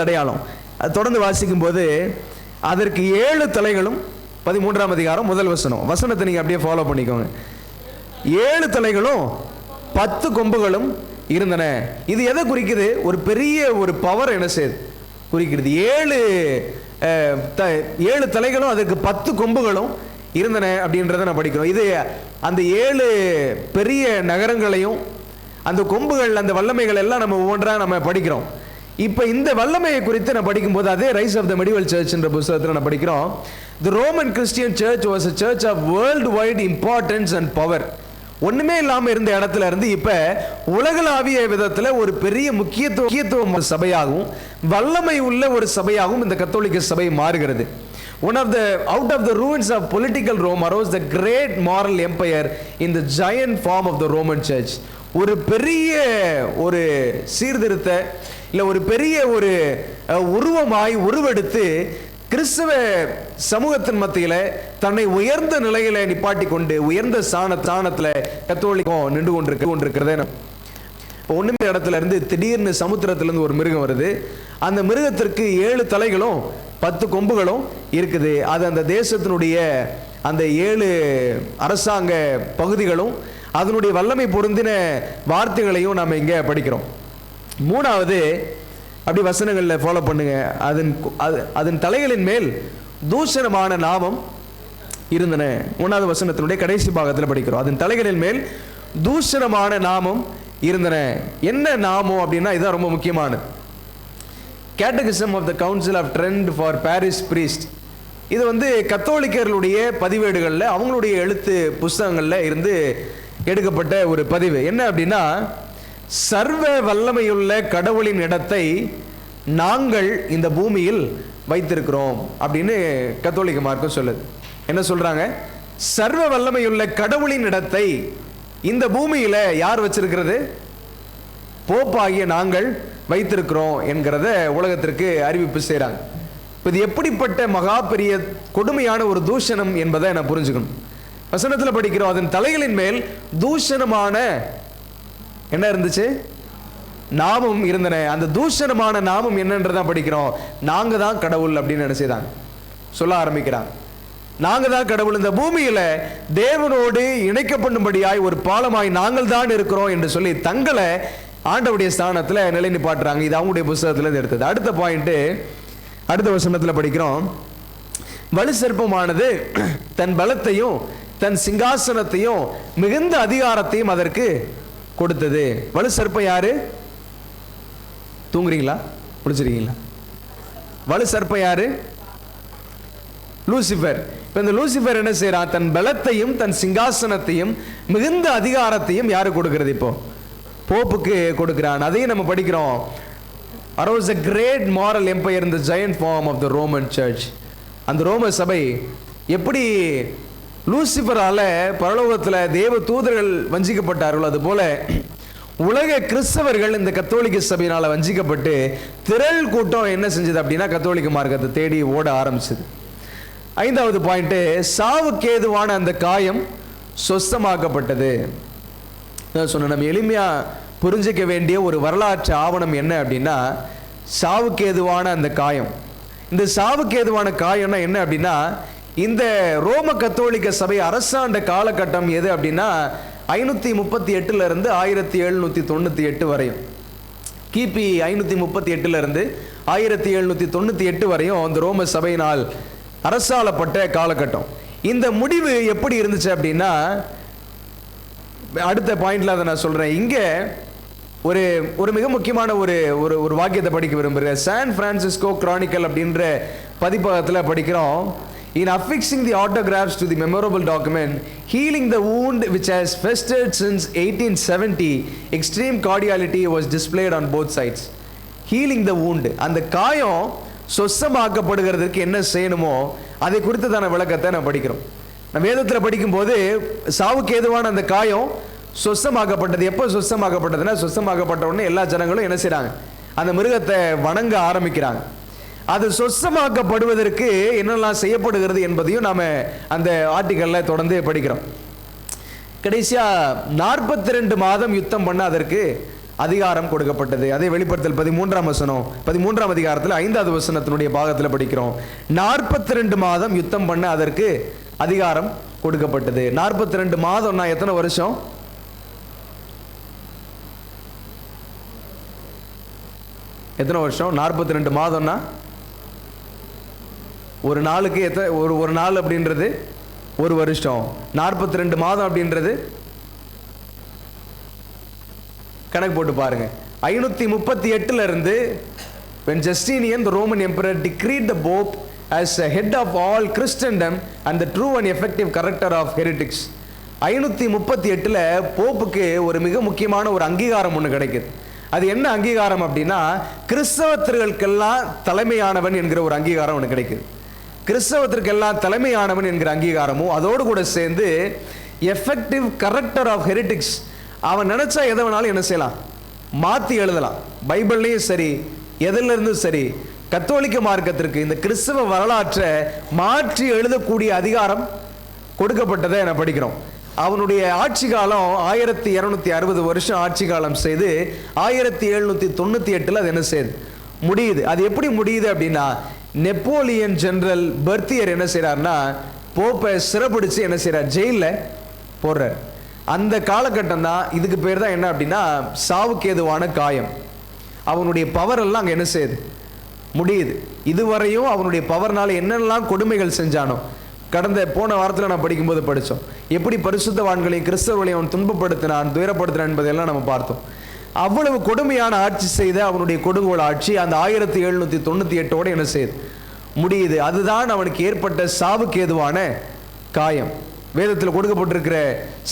அடையாளம் தொடர்ந்து வாசிக்கும் போது, அதற்கு 7 தலைகளும், 13ஆம் அதிகாரம் முதல் வசனத்தை நீங்க அப்படியே ஃபாலோ பண்ணிக்கோங்க. 7 தலைகளும் 10 கொம்புகளும் இருந்தன. இது எதை குறிக்குது? ஒரு பெரிய ஒரு பவர் என்ன செய்யுது? குறிக்கிறது. 7 தலைகளும் அதற்கு 10 கொம்புகளும் இருந்தன அப்படின்றத நான் படிக்கிறோம். இது அந்த 7 பெரிய நகரங்களையும் அந்த கொம்புகள், அந்த வல்லமைகள் எல்லாம் நம்ம ஒவ்வொன்றா நம்ம படிக்கிறோம். இப்போ இந்த வல்லமையை குறித்து நான் படிக்கும்போது, அதே rise of the medieval church என்ற புத்தகத்தில் நான் படிக்கிறோம். The Roman Christian church was a church of worldwide importance and power. ஒண்ணுமே இல்லாம இருந்த இடத்துல இருந்து இப்ப உலகளாவிய விதத்தில் ஒரு பெரிய முக்கியத்துவம் சபையாகவும் வல்லமை உள்ள ஒரு சபையாகவும் இந்த கத்தோலிக்க சபை மாறுகிறது. Out of the ruins of political Rome arose the great moral empire in the giant form of the Roman Church. ஒரு பெரிய ஒரு சீர்திருத்த இல்ல ஒரு பெரிய ஒரு உருவமாய் உருவெடுத்து கிறிஸ்தவ சமூகத்தின் மத்தியில தன்னை உயர்ந்த நிலையில நிப்பாட்டி கொண்டு உயர்ந்த ஸ்தானத்துல கத்தோலிக்கம் நின்று கொண்டிருக்கிறதே. ஒண்ணுமே இடத்துல இருந்து திடீர்னு சமுத்திரத்திலிருந்து ஒரு மிருகம் வருது. அந்த மிருகத்திற்கு 7 தலைகளும் 10 கொம்புகளும் இருக்குது. அது அந்த தேசத்தினுடைய அந்த 7 அரசாங்க பகுதிகளும் அதனுடைய வல்லமை பொருந்தின வார்த்தைகளையும் நாம இங்க படிக்கிறோம். மூணாவது, அப்படி வசனங்களில் ஃபாலோ பண்ணுங்க. அதன் தலைகளின் மேல் தூஷணமான நாமம் இருந்தன. 1வது வசனத்தினுடைய கடைசி பாகத்தில் படிக்கிறோம். அதன் தலைகளின் மேல் தூஷணமான நாமம் இருந்தன. என்ன நாமம் அப்படின்னா, இதுதான் ரொம்ப முக்கியமானது. Catechism of the council of Trent for parish priest. இது கத்தோலிக்கர்களுடைய பதிவேடுகளில், அவங்களுடைய எழுத்து புஸ்தகங்களில் இருந்து எடுக்கப்பட்ட ஒரு பதிவு. என்ன அப்படின்னா, சர்வ வல்லமையுள்ள கடவுளின் இடத்தை நாங்கள் இந்த பூமியில் வைத்திருக்கிறோம் அப்படின்னு கத்தோலிக்க மார்க்கம் சொல்லுது. என்ன சொல்றாங்க? சர்வ வல்லமையுள்ள கடவுளின் இடத்தை இந்த பூமியில யார் வச்சிருக்கிறது? போப்பாகிய நாங்கள் வைத்திருக்கிறோம் என்கிறத உலகத்திற்கு அறிவிப்பு செய்கிறாங்க. இது எப்படிப்பட்ட மகா பெரிய கொடுமையான ஒரு தூஷணம் என்பதை நான் புரிஞ்சுக்கணும். வசனத்தில் படிக்கிறோம், அதன் தலைகளின் மேல் தூஷணமான என்ன இருந்துச்சு? நாமம் இருந்தன. அந்த தூஷணமான நாமம் என்னன்றதான் படிக்கிறோம். நாங்க தான் கடவுள் அப்படின்னு என்ன செய்தாங்க சொல்ல ஆரம்பிக்கிறாங்க. நாங்க தான் கடவுள், இந்த பூமியில தேவனோடு இணைக்கப்படும்படியாய் ஒரு பாலமாய் நாங்கள் தான் இருக்கிறோம் என்று சொல்லி தங்களை ஆண்டவருடைய ஸ்தானத்தில் நிலை நிப்பாட்டுறாங்க. இது அவங்களுடைய புத்தகத்தில் எடுத்தது. அடுத்த பாயிண்ட், அடுத்த வசனத்தில் படிக்கிறோம், வலு சர்ப்பமானது தன் பலத்தையும் தன் சிங்காசனத்தையும் மிகுந்த அதிகாரத்தையும் அதற்கு கொடுத்தது. வலு சர்ப்பம் யாரு? தூங்குறீங்களா? முடிச்சிருக்கீங்களா? வலு சர்ப்பம் யாரு? லூசிபர். இப்ப இந்த லூசிபர் என்ன செய்யறான்? தன் பலத்தையும் தன் சிங்காசனத்தையும் மிகுந்த அதிகாரத்தையும் யாரு கொடுக்கிறது? இப்போ போப்புக்கு கொடுக்கிறான். அதையும் நம்ம படிக்கிறோம். arose a great moral empire in the giant form of the Roman church. அந்த ரோம சபை எப்படி லூசிபரால பரலோகத்தில் தேவ தூதர்கள் வஞ்சிக்கப்பட்டார்கள், அது போல உலக கிறிஸ்தவர்கள் இந்த கத்தோலிக்க சபையினால வஞ்சிக்கப்பட்டு திரள் கூட்டம் என்ன செஞ்சது அப்படின்னா கத்தோலிக்க மார்க்கத்தை தேடி ஓட ஆரம்பிச்சது. ஐந்தாவது பாயிண்ட், சாவுக்கு ஏதுவான அந்த காயம் சொஸ்தமாக்கப்பட்டது. சொன்ன நம்ம எளிமையா புரிஞ்சிக்க வேண்டிய ஒரு வரலாற்று ஆவணம் என்ன அப்படின்னா சாவுக்கு ஏதுவான அந்த காயம். இந்த சாவுக்கு ஏதுவான காயம்னா என்ன அப்படின்னா, இந்த ரோம கத்தோலிக்க சபை அரசாண்ட காலகட்டம் எது அப்படின்னா 538 இருந்து 1798 வரையும். கிபி 538 இருந்து 1798 வரையும் அந்த ரோம சபையினால் அரசாளப்பட்ட காலகட்டம். இந்த முடிவு எப்படி இருந்துச்சு அப்படின்னா, அடுத்த பாயிண்ட்ல அதை நான் சொல்றேன். இங்க ஒரு ஒரு மிக முக்கியமான ஒரு ஒரு வாக்கியத்தை படிக்க விரும்புகிறேன். சான் பிரான்சிஸ்கோ கிரானிக்கல் அப்படின்ற பதிப்பகத்தில் படிக்கிறோம், in affixing the autographs to the memorable document, healing the wound which has festered since 1870, extreme cordiality was displayed on both sides. healing the wound, அந்த காயம் சொஸ்தமாக்கப்படுகிறதுக்கு என்ன செய்யணுமோ அதை குறித்ததான விளக்கத்தை நான் படிக்கிறோம். நம்ம வேதத்தில் படிக்கும்போது சாவுக்கு ஏதுவான அந்த காயம் சொஸ்தமாக்கப்பட்டது. எப்போ சொஸ்தமாக்கப்பட்டதுன்னா, சொஸ்தமாக்கப்பட்ட உடனே எல்லா ஜனங்களும் என்ன செய்றாங்க? அந்த மிருகத்தை வணங்க ஆரம்பிக்கிறாங்க. அது சொஸ்தமாக்கப்படுவதற்கு என்னெல்லாம் செய்யப்படுகிறது என்பதையும் நாம அந்த ஆர்டிக்கல்ல தொடர்ந்து படிக்கிறோம். கடைசியா 42 மாதம் யுத்தம் பண்ண அதற்கு அதிகாரம் கொடுக்கப்பட்டது. அதே வெளிப்படுத்தல் 13ஆம் அதிகாரத்தில் 5வது வசனத்தினுடைய பாகத்தில் படிக்கிறோம். 42 மாதம் யுத்தம் பண்ண அதற்கு அதிகாரம் கொடுக்கப்பட்டது. 42 மாதம்னா எத்தனை வருஷம்? எத்தனை வருஷம்? 42 மாதம்னா ஒரு நாளுக்கு ஒரு நாள் அப்படின்றது ஒரு வருஷம். 42 மாதம் அப்படின்றது கணக்கு போட்டு பாருங்க. 538 இருந்து when Justinian the Roman emperor decreed the Pope as a head of all Christendom and the true and effective corrector of heretics. 538 போப்புக்கு ஒரு மிக முக்கியமான ஒரு அங்கீகாரம் ஒன்று கிடைக்குது. அது என்ன அங்கீகாரம் அப்படின்னா, கிறிஸ்தவத்திற்கெல்லாம் தலைமையானவன் என்கிற ஒரு அங்கீகாரம் ஒன்று கிடைக்குது. கிறிஸ்தவத்திற்கெல்லாம் தலைமையானவன் என்கிற அங்கீகாரமும் அதோடு கூட சேர்ந்து எஃபெக்டிவ் கரெக்டர் ஆஃப் ஹெரிட்டிக்ஸ். அவன் நினைச்சா எதை வேணாலும் என்ன செய்யலாம், மாற்றி எழுதலாம். பைபிள்லையும் சரி எதிலிருந்தும் சரி கத்தோலிக்க மார்க்கத்திற்கு இந்த கிறிஸ்தவ வரலாற்றை மாற்றி எழுதக்கூடிய அதிகாரம் கொடுக்கப்பட்டதை நான் படிக்கிறோம். அவனுடைய ஆட்சி காலம் 1260 வருஷம் ஆட்சி காலம் செய்து 1798 அது என்ன செய்யுது, முடியுது. அது எப்படி முடியுது அப்படின்னா, நெப்போலியன் ஜெனரல் பெர்த்தியர் என்ன செய்யறாருன்னா போப்பை சிறைப்பிடிச்சு என்ன செய்யறார், ஜெயிலில் போடுறார். அந்த காலகட்டம் தான், இதுக்கு பேர் தான் என்ன அப்படின்னா சாவுக்கேதுவான காயம். அவனுடைய பவர் எல்லாம் அங்கே என்ன செய்யுது, முடியுது. இதுவரையும் அவனுடைய பவர்னால என்னெல்லாம் கொடுமைகள் செஞ்சானோ, போன வாரத்தில் நான் படிக்கும்போது படித்தோம், எப்படி பரிசுத்தவான்களையும் கிறிஸ்தவர்களையும் அவன் துன்பப்படுத்தினான், துயரப்படுத்தினான் என்பதெல்லாம் நம்ம பார்த்தோம். அவ்வளவு கொடுமையான ஆட்சி செய்த அவனுடைய கொடுங்கோல் ஆட்சி அந்த 1798 என்ன செய்யுது, முடியுது. அதுதான் அவனுக்கு ஏற்பட்ட சாவுக்கேதுவான காயம். வேதத்தில் கொடுக்கப்பட்டிருக்கிற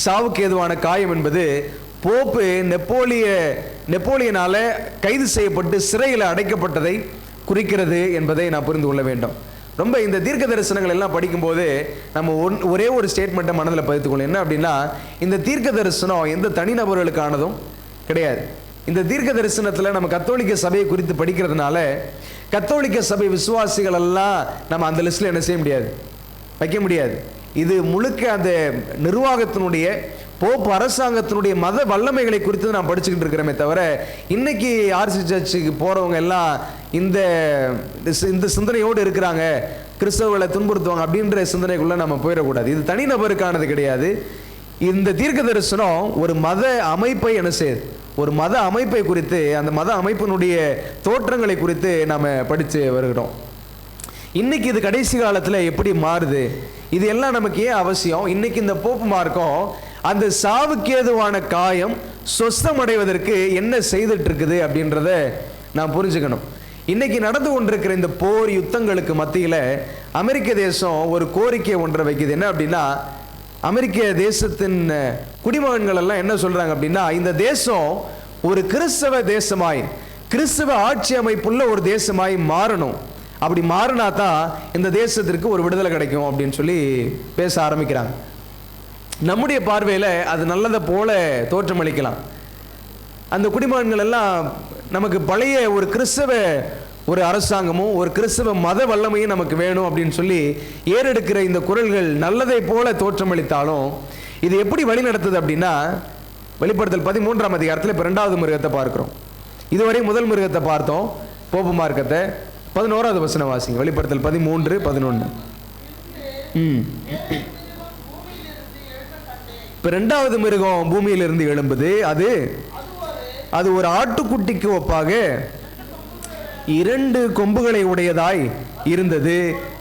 சாவுக்கேதுவான காயம் என்பது போப்பு நெப்போலியனால கைது செய்யப்பட்டு சிறையில் அடைக்கப்பட்டதை குறிக்கிறது என்பதை நான் புரிந்து கொள்ள வேண்டும். ரொம்ப இந்த தீர்க்க தரிசனங்கள் எல்லாம் படிக்கும்போது நம்ம ஒரே ஒரு ஸ்டேட்மெண்ட்டை மனதில் பதித்துக்கொள்ளும். என்ன அப்படின்னா, இந்த தீர்க்க தரிசனம் எந்த தனிநபர்களுக்கானதும் கிடையாது. இந்த தீர்க்க தரிசனத்தில் நம்ம கத்தோலிக்க சபையை குறித்து படிக்கிறதுனால கத்தோலிக்க சபை விசுவாசிகள் எல்லாம் நம்ம அந்த லிஸ்ட்டில் என்ன செய்ய முடியாது, வைக்க முடியாது. இது முழுக்க அந்த நிர்வாகத்தினுடைய போப்பு அரசாங்கத்தினுடைய மத வல்லமைகளை குறித்து நான் படிச்சுக்கிட்டு இருக்கிறோமே தவிர, இன்னைக்கு ஆர்சி சர்ச்சுக்கு போகிறவங்க எல்லாம் இந்த சிந்தனையோடு இருக்கிறாங்க, கிறிஸ்தவர்களை துன்புறுத்துவாங்க அப்படின்ற சிந்தனைக்குள்ளே நம்ம போயிடக்கூடாது. இது தனிநபருக்கானது கிடையாது. இந்த தீர்க்க தரிசனம் ஒரு மத அமைப்பை என்ன செய்யுது, ஒரு மத அமைப்பை குறித்து, அந்த மத அமைப்பினுடைய தோற்றங்களை குறித்து நாம் படித்து வருகிறோம். இன்னைக்கு இது கடைசி காலத்தில் எப்படி மாறுது, இது எல்லாம் நமக்கு ஏன் அவசியம்? இன்னைக்கு இந்த போப்பு மார்க்கம் அந்த சாவுக்கேதுவான காயம் சொஸ்தமடைவதற்கு என்ன செய்துட்டு இருக்குது அப்படின்றத நான் புரிஞ்சுக்கணும். இன்னைக்கு நடந்து கொண்டிருக்கிற இந்த போர் யுத்தங்களுக்கு மத்தியில் அமெரிக்க தேசம் ஒரு கோரிக்கை ஒன்றை வைக்குது. என்ன அப்படின்னா, அமெரிக்க தேசத்தின் குடிமகன்கள் எல்லாம் என்ன சொல்றாங்க அப்படின்னா, இந்த தேசம் ஒரு கிறிஸ்தவ தேசமாய், கிறிஸ்தவ ஆட்சி அமைப்புள்ள ஒரு தேசமாய் மாறணும். அப்படி மாறினா தான் இந்த தேசத்திற்கு ஒரு விடுதலை கிடைக்கும் அப்படின்னு சொல்லி பேச ஆரம்பிக்கிறாங்க. நம்முடைய பார்வையில் அது நல்லதை போல தோற்றமளிக்கலாம். அந்த குடிமகன்கள் எல்லாம் நமக்கு பழைய ஒரு கிறிஸ்தவ ஒரு அரசாங்கமும் ஒரு கிறிஸ்தவ மத வல்லமையும் நமக்கு வேணும் அப்படின்னு சொல்லி ஏறெடுக்கிற இந்த குரல்கள் நல்லதை போல தோற்றமளித்தாலும், இது எப்படி வழி நடத்துது அப்படின்னா, வெளிப்படுத்தல் 13ஆம் அதிகாரத்தில் இப்போ 2வது மிருகத்தை பார்க்கிறோம். இதுவரை முதல் மிருகத்தை பார்த்தோம், போப்பு மார்க்கத்தை. 11வது வசனம் வாசிங்க, வெளிப்படுத்தல் 13:11. இப்போ 2வது மிருகம் பூமியிலிருந்து எழும்புது. அது ஒரு ஆட்டுக்குட்டிக்கு ஒப்பாக 2 கொம்புகளை உடையதாய் இருந்தது,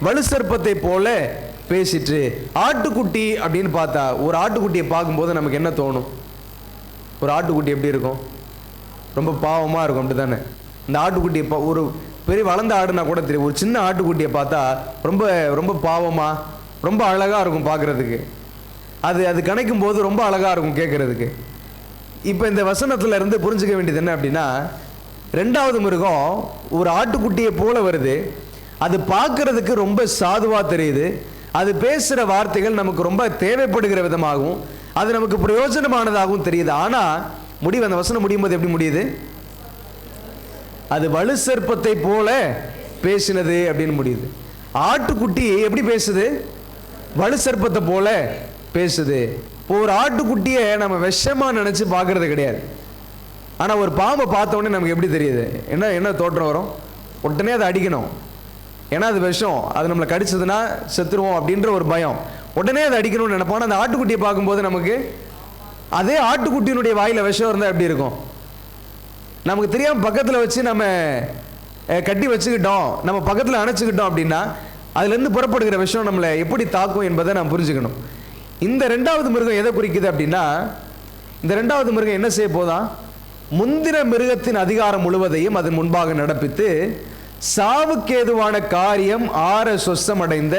வலுசர்ப்பத்தை போல பேசிற்று. ஆட்டுக்குட்டி அப்படின்னு பார்த்தா, ஒரு ஆட்டுக்குட்டியை பார்க்கும்போது நமக்கு என்ன தோணும்? ஒரு ஆட்டுக்குட்டி எப்படி இருக்கும்? ரொம்ப பாவமாக இருக்கும், அப்படி தானே? இந்த ஆட்டுக்குட்டியை ஒரு பெரிய வளர்ந்த ஆடுனா கூட தெரியும், ஒரு சின்ன ஆட்டுக்குட்டியை பார்த்தா ரொம்ப ரொம்ப பாவமாக, ரொம்ப அழகாக இருக்கும் பார்க்குறதுக்கு. அது கணைக்கும் போது ரொம்ப அழகாக இருக்கும் கேட்குறதுக்கு. இப்போ இந்த வசனத்தில் இருந்து புரிஞ்சுக்க வேண்டியது என்ன அப்படின்னா, 2வது மிருகம் ஒரு ஆட்டுக்குட்டியை போல வருது. அது பார்க்கறதுக்கு ரொம்ப சாதுவாக தெரியுது. அது பேசுகிற வார்த்தைகள் நமக்கு ரொம்ப தேவைப்படுகிற விதமாகவும் அது நமக்கு பிரயோஜனமானதாகவும் தெரியுது. ஆனால் அந்த வசனம் முடியும் போது எப்படி முடியுது? அது வலு சர்ப்பத்தை போல பேசினது அப்படின்னு முடியுது. ஆட்டுக்குட்டி எப்படி பேசுது? வலு சர்ப்பத்தை போல பேசுது. ஒரு ஆட்டுக்குட்டியை நம்ம விஷமா நினைச்சு பார்க்கறது கிடையாது. ஆனால் ஒரு பாம்பை பார்த்த உடனே நமக்கு எப்படி தெரியுது? என்ன தோற்றம் வரும்? உடனே அதை அடிக்கணும், ஏன்னா அது விஷம், அது நம்மளை கடிச்சதுன்னா செத்துருவோம் அப்படின்ற ஒரு பயம். உடனே அதை அடிக்கணும்னு நினைப்போம். அந்த ஆட்டுக்குட்டியை பார்க்கும்போது நமக்கு அதே ஆட்டுக்குட்டியினுடைய வாயில் விஷம் இருந்தால் எப்படி இருக்கும்? நமக்கு தெரியாமல் பக்கத்தில் வச்சு நம்ம கட்டி வச்சுக்கிட்டோம், நம்ம பக்கத்தில் அணைச்சிக்கிட்டோம் அப்படின்னா அதுலேருந்து புறப்படுகிற விஷயம் நம்மளை எப்படி தாக்கும் என்பதை நாம் புரிஞ்சுக்கணும். இந்த 2வது மிருகம் எதை குறிக்குது அப்படின்னா, இந்த 2வது மிருகம் என்ன செய்ய போதா? முந்தின மிருகத்தின் அதிகாரம் முழுவதையும் அதன் முன்பாக நடப்பித்து சாவுக்கேதுவான காரியம் ஆற சொஸ்தமடைந்த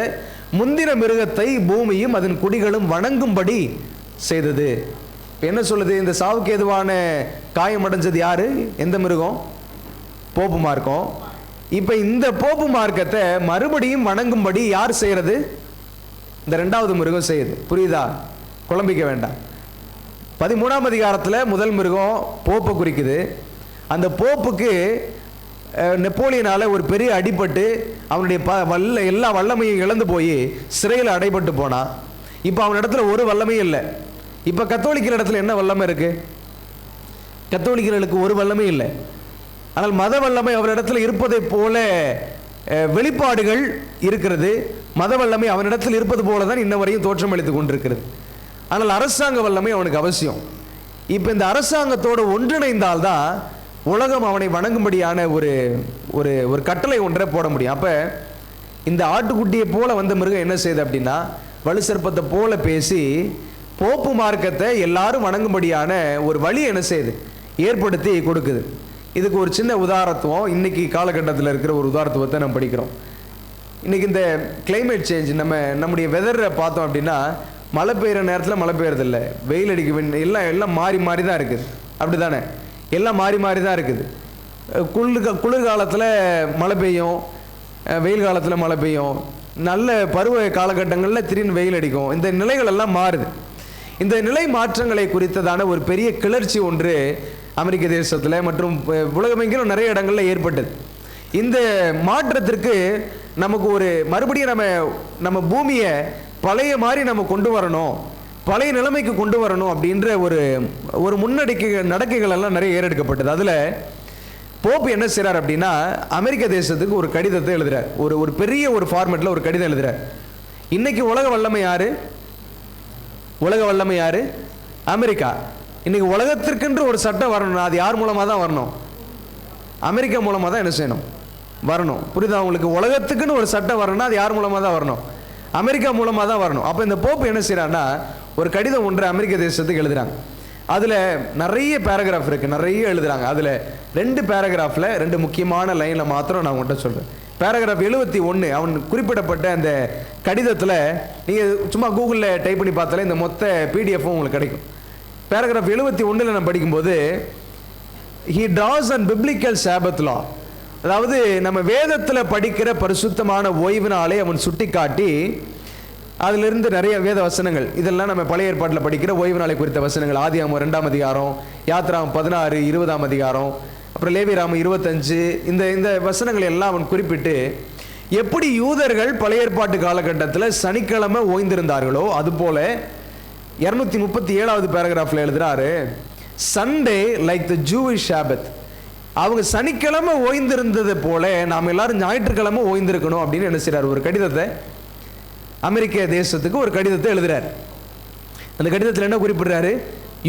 முந்தின மிருகத்தை பூமியும் அதன் குடிகளும் வணங்கும்படி செய்தது. என்ன சொல்லுது? இந்த சாவுக்கேதுவான காயம் அடைஞ்சது யாரு? எந்த மிருகம்? போப்பு மார்க்கம். இப்போ இந்த போப்பு மார்க்கத்தை மறுபடியும் வணங்கும்படி யார் செய்யறது? இந்த 2வது மிருகம் செய்யுது. புரியுதா? குழம்பிக்க வேண்டாம். 13ஆம் அதிகாரத்தில் முதல் மிருகம் போப்பை குறிக்குது. அந்த போப்புக்கு நெப்போலியனால் ஒரு பெரிய அடிபட்டு அவனுடைய எல்லா வல்லமையும் இழந்து போய் சிறையில் அடைபட்டு போனான். இப்போ அவன் இடத்துல ஒரு வல்லமையும் இல்லை. இப்போ கத்தோலிக்கர் இடத்துல என்ன வல்லமை இருக்கு? கத்தோலிக்கர்களுக்கு ஒரு வல்லமை இல்லை. ஆனால் மத வல்லமை அவரிடத்தில் இருப்பதை போல வெளிப்பாடுகள் இருக்கிறது. மத வல்லமை அவனிடத்தில் இருப்பது போல தான் இன்ன வரையும் தோற்றமளித்து கொண்டிருக்கிறது. ஆனால் அரசாங்க வல்லமை அவனுக்கு அவசியம். இப்போ இந்த அரசாங்கத்தோடு ஒன்றிணைந்தால்தான் உலகம் அவனை வணங்கும்படியான ஒரு ஒரு ஒரு கட்டளை ஒன்றை போட முடியும். அப்போ இந்த ஆட்டுக்குட்டியை போல வந்த மிருகம் என்ன செய்யுது அப்படின்னா, வலு சர்ப்பத்தை போல பேசி போப்பு மார்க்கத்தை எல்லாரும் வணங்கும்படியான ஒரு வழி என்ன செய்யுது? ஏற்படுத்தி கொடுக்குது. இதுக்கு ஒரு சின்ன உதாரணத்துவம் இன்னைக்கு காலகட்டத்தில் இருக்கிற ஒரு உதாரணத்துவத்தை நம்ம படிக்கிறோம். இன்னைக்கு இந்த கிளைமேட் சேஞ்ச் நம்முடைய வெதரை பார்த்தோம் அப்படின்னா, மழை பெய்கிற நேரத்தில் மழை பெய்யறதில்லை, வெயில் அடிக்க எல்லாம் மாறி மாறி தான் இருக்குது. அப்படி தானே? எல்லாம் மாறி மாறி தான் இருக்குது. குளிர்காலத்தில் மழை பெய்யும், வெயில் காலத்தில் மழை பெய்யும், நல்ல பருவ காலகட்டங்களில் திடீர்னு வெயில் அடிக்கும். இந்த நிலைகள் எல்லாம் மாறுது. இந்த நிலை மாற்றங்களை குறித்ததான ஒரு பெரிய கிளர்ச்சி ஒன்று அமெரிக்க தேசத்தில் மற்றும் உலகமெங்கிலும் நிறைய இடங்களில் ஏற்பட்டது. இந்த மாற்றத்திற்கு நமக்கு ஒரு மறுபடியும் நம்ம பூமியை பழைய மாதிரி நம்ம கொண்டு வரணும், பழைய நிலைமைக்கு கொண்டு வரணும் அப்படின்ற ஒரு நடக்கைகள் எல்லாம் நிறைய ஏறெடுக்கப்பட்டது. அதில் போப் என்ன செய்கிறார் அப்படின்னா, அமெரிக்க தேசத்துக்கு ஒரு கடிதத்தை எழுதுகிறார். ஒரு பெரிய ஒரு ஃபார்மேட்டில் ஒரு கடிதம் எழுதுகிறார். இன்னைக்கு உலக வல்லமை யாரு? உலக வல்லமை யாரு? அமெரிக்கா. இன்னைக்கு உலகத்திற்கென்று ஒரு சட்டம் வரணும், அது யார் மூலமாக தான் வரணும்? அமெரிக்கா மூலமாக தான் என்ன செய்யணும்? வரணும். புரியுதா உங்களுக்கு? உலகத்துக்குன்னு ஒரு சட்டம் வரணும்னா அது யார் மூலமாக தான் வரணும்? அமெரிக்கா மூலமாக தான் வரணும். அப்போ இந்த போப் என்ன செய்கிறான்னா, ஒரு கடிதம் ஒன்று அமெரிக்க தேசத்துக்கு எழுதுகிறாங்க. அதில் நிறைய பேராகிராஃப் இருக்குது, நிறைய எழுதுகிறாங்க. அதில் 2 பேராகிராஃபில் 2 முக்கியமான லைனில் மாத்திரம் நான் உங்கள்கிட்ட சொல்கிறேன். பேராகிராஃப் 71 அவன் குறிப்பிடப்பட்ட அந்த கடிதத்தில் நீங்கள் சும்மா கூகுளில் டைப் பண்ணி பார்த்தாலே இந்த மொத்த பிடிஎஃப்பும் உங்களுக்கு கிடைக்கும். பேராகிராஃப் 71 நான் படிக்கும்போது, he draws on biblical Sabbath law, அதாவது நம்ம வேதத்தில் படிக்கிற பரிசுத்தமான ஓய்வு நாளை அவன் சுட்டி காட்டி அதிலிருந்து நிறைய வேத வசனங்கள், இதெல்லாம் நம்ம பழைய ஏற்பாட்டில் படிக்கிற ஓய்வு நாளை குறித்த வசனங்கள், ஆதியாகமம் 2ஆம் அதிகாரம், யாத்ராகமம் 16 20ஆம் அதிகாரம், அப்புறம் லேவியராகமம் 25, இந்த வசனங்கள் எல்லாம் அவன் குறிப்பிட்டு எப்படி யூதர்கள் பழைய ஏற்பாட்டு காலகட்டத்தில் சனிக்கிழமை ஓய்ந்திருந்தார்களோ அதுபோல 237வது பேராகிராஃபில் எழுதுறாரு, சண்டே லைக் த ஜூவிஷ் சாபத், அவங்க சனிக்கிழமை ஓய்ந்திருந்தது போல நாம் எல்லாரும் ஞாயிற்றுக்கிழமை ஓய்ந்திருக்கணும் அப்படின்னு என்ன செய்றார்? ஒரு கடிதத்தை அமெரிக்க தேசத்துக்கு ஒரு கடிதத்தை எழுதுறார். அந்த கடிதத்தில் என்ன குறிப்பிடுறாரு?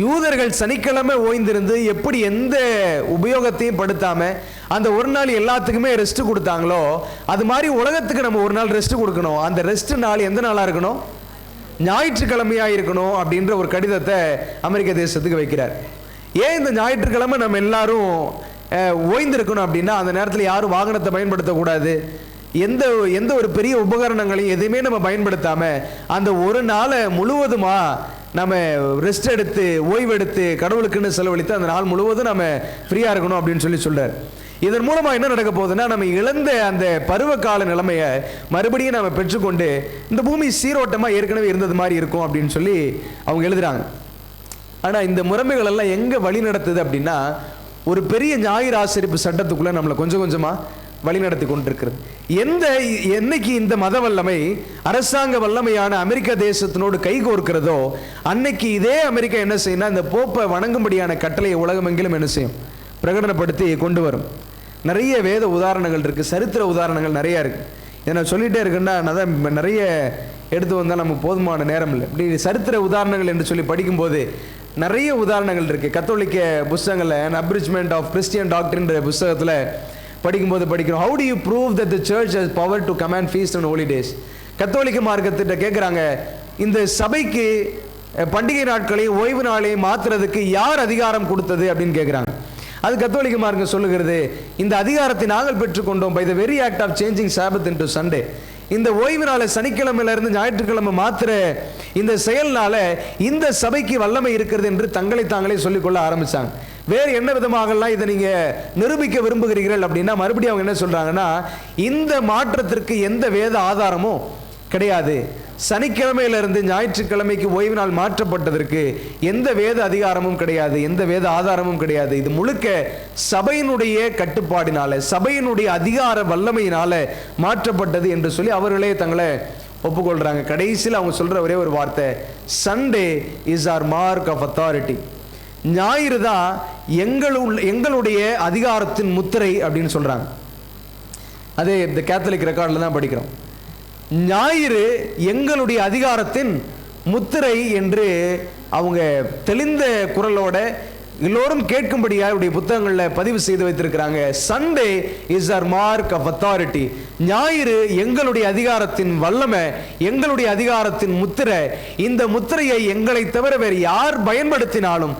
யூதர்கள் சனிக்கிழமை ஓய்ந்திருந்து எப்படி எந்த உபயோகத்தையும் படுத்தாம அந்த ஒரு நாள் எல்லாத்துக்குமே ரெஸ்ட் கொடுத்தாங்களோ அது மாதிரி உலகத்துக்கு நம்ம ஒரு நாள் ரெஸ்ட் கொடுக்கணும். அந்த ரெஸ்ட் நாள் எந்த நாளா இருக்கணும்? ஞாயிற்றுக்கிழமையா இருக்கணும் அப்படின்ற ஒரு கடிதத்தை அமெரிக்க தேசத்துக்கு வைக்கிறார். ஏன் இந்த ஞாயிற்றுக்கிழமை நம்ம எல்லாரும் ஓய்ந்திருக்கணும் அப்படின்னா, அந்த நேரத்தில் யாரும் வாகனத்தை பயன்படுத்தக்கூடாது, எந்த ஒரு பெரிய உபகரணங்களையும் எதுவுமே நம்ம பயன்படுத்தாம அந்த ஒரு நாளை முழுவதுமா நம்ம ரெஸ்ட் எடுத்து ஓய்வெடுத்து கடவுளுக்குன்னு செலவழித்து அந்த நாள் முழுவதும் நம்ம ஃப்ரீயா இருக்கணும் அப்படின்னு சொல்றார். இதன் மூலமா என்ன நடக்க போகுதுன்னா, நம்ம இழந்த அந்த பருவகால நிலைமையை மறுபடியும் நம்ம பெற்றுக்கொண்டு இந்த பூமி சீரோட்டமா ஏற்கனவே இருந்தது மாதிரி இருக்கும் அப்படின்னு சொல்லி அவங்க எழுதுறாங்க. ஆனா இந்த முறைமைகள் எல்லாம் எங்க வழி நடத்துது அப்படின்னா, ஒரு பெரிய ஞாயிறு ஆசரிப்பு சட்டத்துக்குள்ள நம்மளை கொஞ்சம் கொஞ்சமா வழிநடத்தி கொண்டிருக்கிறது. என்னைக்கு இந்த மத வல்லமை அரசாங்க வல்லமையான அமெரிக்க தேசத்தினோடு கைகோர்க்கிறதோ அன்னைக்கு இதே அமெரிக்கா என்ன செய்யணும்? இந்த போப்பை வணங்கும்படியான கட்டளையை உலகமெங்கிலும் என்ன செய்யும்? பிரகடனப்படுத்தி கொண்டு வரும். நிறைய வேத உதாரணங்கள் இருக்கு, சரித்திர உதாரணங்கள் நிறைய இருக்கு. இதை சொல்லிட்டே இருக்குன்னா நான் நிறைய எடுத்து வந்தால் நமக்கு போதுமான நேரம் இல்லை. இப்படி சரித்திர உதாரணங்கள் என்று சொல்லி படிக்கும்போது நிறைய உதாரணங்கள் இருக்கு. கத்தோலிக்க புஸ்தகங்களில் அப்ரிச்மெண்ட் ஆஃப் கிறிஸ்டியன் டாக்டரின்ற புஸ்தகத்தில் படிக்கும்போது படிக்கிறோம், how do you prove that the church has power to command feast on holy days? கத்தோலிக்க மார்க்கத்திட்ட கேட்குறாங்க, இந்த சபைக்கு பண்டிகை நாட்களையும் ஓய்வு நாளையும் மாற்றுறதுக்கு யார் அதிகாரம் கொடுத்தது அப்படின்னு கேட்குறாங்க. அது கத்தோலிக்க மார்க்கம் சொல்லுகிறது, இந்த அதிகாரத்தை நாங்கள் பெற்றுக்கொண்டோம் by the very act of changing Sabbath into Sunday. இந்த ஓய்வு நாளை சனிக்கிழமையில இருந்து ஞாயிற்றுக்கிழமை மாத்திர இந்த செயல்னால இந்த சபைக்கு வல்லமை இருக்கிறது என்று தங்களை தாங்களே சொல்லிக்கொள்ள ஆரம்பிச்சாங்க. வேறு என்ன விதமாகலாம் இதை நீங்க நிரூபிக்க விரும்புகிறீர்கள் அப்படின்னா, மறுபடியும் அவங்க என்ன சொல்றாங்கன்னா, இந்த மாற்றத்திற்கு எந்த வேத ஆதாரமும் கிடையாது. சனிக்கிழமையிலிருந்து ஞாயிற்றுக்கிழமைக்கு ஓய்வு நாள் மாற்றப்பட்டதற்கு எந்த வேத அதிகாரமும் கிடையாது, எந்த வேத ஆதாரமும் கிடையாது. இது முழுக்க சபையினுடைய கட்டுப்பாடினால, சபையினுடைய அதிகார வல்லமையினால மாற்றப்பட்டது என்று சொல்லி அவர்களே தங்களை ஒப்புக்கொள்றாங்க. கடைசியில் அவங்க சொல்ற ஒரே ஒரு வார்த்தை, Sunday is our mark of authority. ஞாயிறு தான் எங்களுடைய அதிகாரத்தின் முத்திரை அப்படின்னு சொல்றாங்க. அதே இந்த கேத்தலிக் ரெக்கார்டில் தான் படிக்கிறோம். ஞாயிறு எங்களுடைய அதிகாரத்தின் முத்திரை என்று அவங்க தெளிந்த குரலோட எல்லோரும் கேட்கும்படியாக அவருடைய புத்தகங்களில் பதிவு செய்து வைத்திருக்கிறாங்க. Sunday is our mark of authority. ஞாயிறு எங்களுடைய அதிகாரத்தின் வல்லமை, எங்களுடைய அதிகாரத்தின் முத்திரை. இந்த முத்திரையை எங்களை தவிர வேறு யார் பயன்படுத்தினாலும்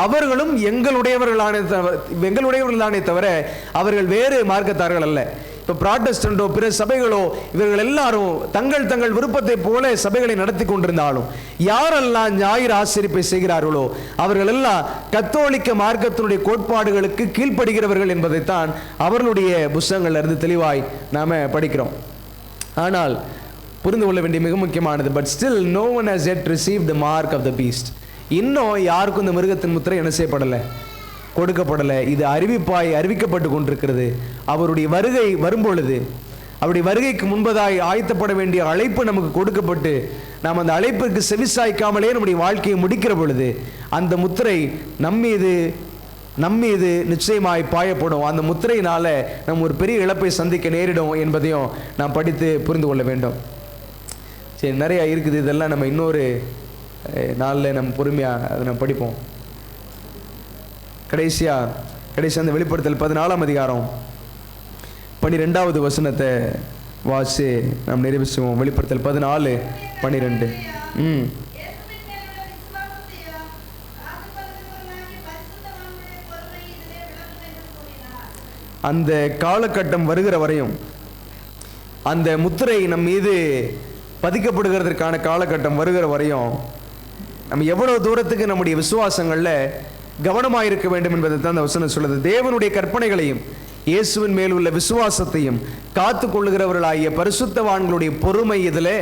அவர்களும் எங்களுடையவர்களானே தவிர அவர்கள் வேறு மார்க்கத்தார்கள் அல்ல. இப்போ புராட்டஸ்டன்டோ பிற சபைகளோ இவர்கள் எல்லாரும் தங்கள் விருப்பத்தை போல சபைகளை நடத்தி கொண்டிருந்தாலும் யாரெல்லாம் ஞாயிறு ஆசரிப்பை செய்கிறார்களோ அவர்கள் எல்லாம் கத்தோலிக்க மார்க்கத்தினுடைய கோட்பாடுகளுக்கு கீழ்ப்படுகிறவர்கள் என்பதைத்தான் அவர்களுடைய புத்தகங்கள்ல இருந்து தெளிவாய் நாம படிக்கிறோம். ஆனால் புரிந்து கொள்ள வேண்டிய மிக முக்கியமானது, but still no one has yet received the mark of the beast. இன்னும் யாருக்கும் இந்த மிருகத்தின் முத்திரை என்ன செய்யப்படலை, கொடுக்கப்படலை. இது அறிவிக்கப்பட்டு கொண்டிருக்கிறது. அவருடைய வருகை வரும்பொழுது அப்படி வருகைக்கு முன்பதாய் ஆயத்தப்பட வேண்டிய அழைப்பு நமக்கு கொடுக்கப்பட்டு நாம் அந்த அழைப்பிற்கு செவிசாய்க்காமலே நம்முடைய வாழ்க்கையை முடிக்கிற பொழுது அந்த முத்திரை நம்மீது நிச்சயமாய் பாயப்படும். அந்த முத்திரையினால நம்ம ஒரு பெரிய இழப்பை சந்திக்க நேரிடும் என்பதையும் நாம் படித்து புரிந்து கொள்ள வேண்டும். சரி, நிறையா இருக்குது. இதெல்லாம் நம்ம இன்னொரு நாளில் நம்ம பொறுமையாக அதை நம்ம படிப்போம். கடைசியாக அந்த வெளிப்படுத்தல் 14ஆம் அதிகாரம் 12வது வசனத்தை வாசி நாம் நிறைவு செய்வோம். வெளிப்படுத்தல் 14:12. அந்த காலகட்டம் வருகிற வரையும், அந்த முத்திரை நம் மீது பதிக்கப்படுகிறதற்கான காலகட்டம் வருகிற வரையும் நம்ம எவ்வளவு தூரத்துக்கு நம்முடைய விசுவாசங்களில் கவனமாக இருக்க வேண்டும் என்பதை தான் அந்த வசனம் சொல்லுது. தேவனுடைய கற்பனைகளையும் இயேசுவின் மேல் உள்ள விசுவாசத்தையும் காத்து கொள்ளுகிறவர்களாகிய பரிசுத்தவான்களுடைய பொறுமை இதில்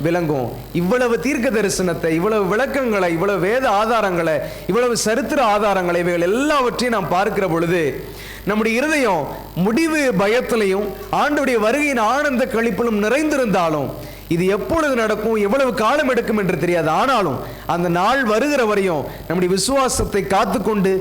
விளங்கும். இவ்வளவு தீர்க்க தரிசனத்தை, இவ்வளவு விளக்கங்களை, இவ்வளவு வேத ஆதாரங்களை, இவ்வளவு சரித்திர ஆதாரங்களை, இவைகள் எல்லாவற்றையும் நாம் பார்க்கிற பொழுது நம்முடைய இருதயம் முடிவு பயத்திலையும் ஆண்டவருடைய வருகையின் ஆனந்த களிப்பிலும் நிறைந்திருந்தாலும் இது எப்பொழுது நடக்கும், எவ்வளவு காலம் எடுக்கும் என்று தெரியாது. ஆனாலும் அந்த நாள் வருகிற வரையும் நம்முடைய விசுவாசத்தை காத்துக்கொண்டு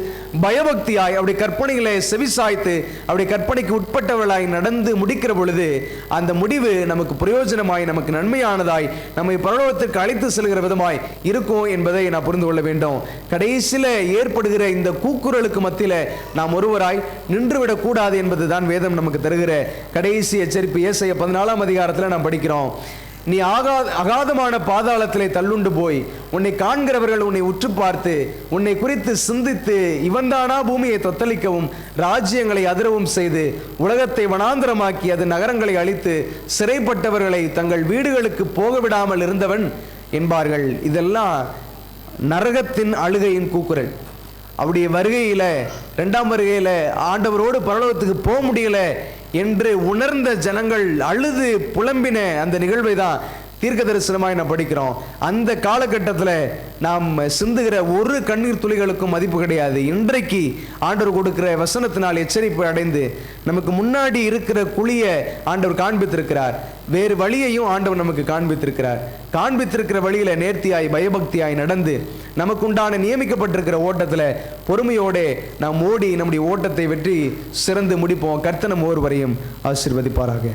பயபக்தியாய் அவருடைய கற்பனைகளை செவிசாய்த்து அவருடைய கற்பனைக்கு உட்பட்டவர்களாய் நடந்து முடிக்கிற பொழுது அந்த முடிவு நமக்கு பிரயோஜனமாய், நமக்கு நன்மையானதாய், நம்மை பரலோகத்திற்கு அழைத்து செல்கிற விதமாய் இருக்கும் என்பதை நான் புரிந்து கொள்ள வேண்டும். கடைசியில் ஏற்படுகிற இந்த கூக்குரலுக்கு மத்தியில் நாம் ஒருவராய் நின்றுவிடக் கூடாது என்பது தான் வேதம் நமக்கு தருகிற கடைசி எச்சரிப்பு. ஏசாயா 14ஆம் அதிகாரத்தில் நாம் படிக்கிறோம், நீ அகாதமான பாதாளத்திலே தள்ளுண்டு போய் உன்னை காண்கிறவர்கள் உன்னை உற்று பார்த்து உன்னை குறித்து சிந்தித்து இவன்தானா பூமியை தொத்தளிக்கவும் ராஜ்யங்களை அதிரவும் செய்து உலகத்தை வனாந்தரமாக்கி அது நகரங்களை அழித்து சிறைப்பட்டவர்களை தங்கள் வீடுகளுக்கு போக விடாமல் இருந்தவன் என்பார்கள். இதெல்லாம் நரகத்தின் அழுகையின் கூக்குரல். அவருடைய வருகையில், 2ஆம் வருகையில் ஆண்டவரோடு பரலோகத்துக்கு போக முடியல என்று உணர்ந்த ஜனங்கள் அழுது புலம்பின அந்த நிகழ்வை தான் தீர்க்க தரிசனமாய் நாம் படிக்கிறோம். அந்த காலகட்டத்தில் நாம் சிந்துகிற ஒரு கண்ணீர் துளிகளுக்கும் மதிப்பு கிடையாது. இன்றைக்கு ஆண்டவர் கொடுக்கிற வசனத்தினால் எச்சரிப்பு அடைந்து நமக்கு முன்னாடி இருக்கிற குழியை ஆண்டவர் காண்பித்திருக்கிறார். வேறு வழியையும் ஆண்டவர் நமக்கு காண்பித்திருக்கிற வழியில் நேர்த்தியாய் பயபக்தியாய் நடந்து நமக்குண்டான நியமிக்கப்பட்டிருக்கிற ஓட்டத்தில் பொறுமையோடு நாம் ஓடி நம்முடைய ஓட்டத்தை வெற்றி சிறந்து முடிப்போம். கர்த்தர் நம் ஒவ்வொருவரையும் ஆசீர்வதிப்பாராக.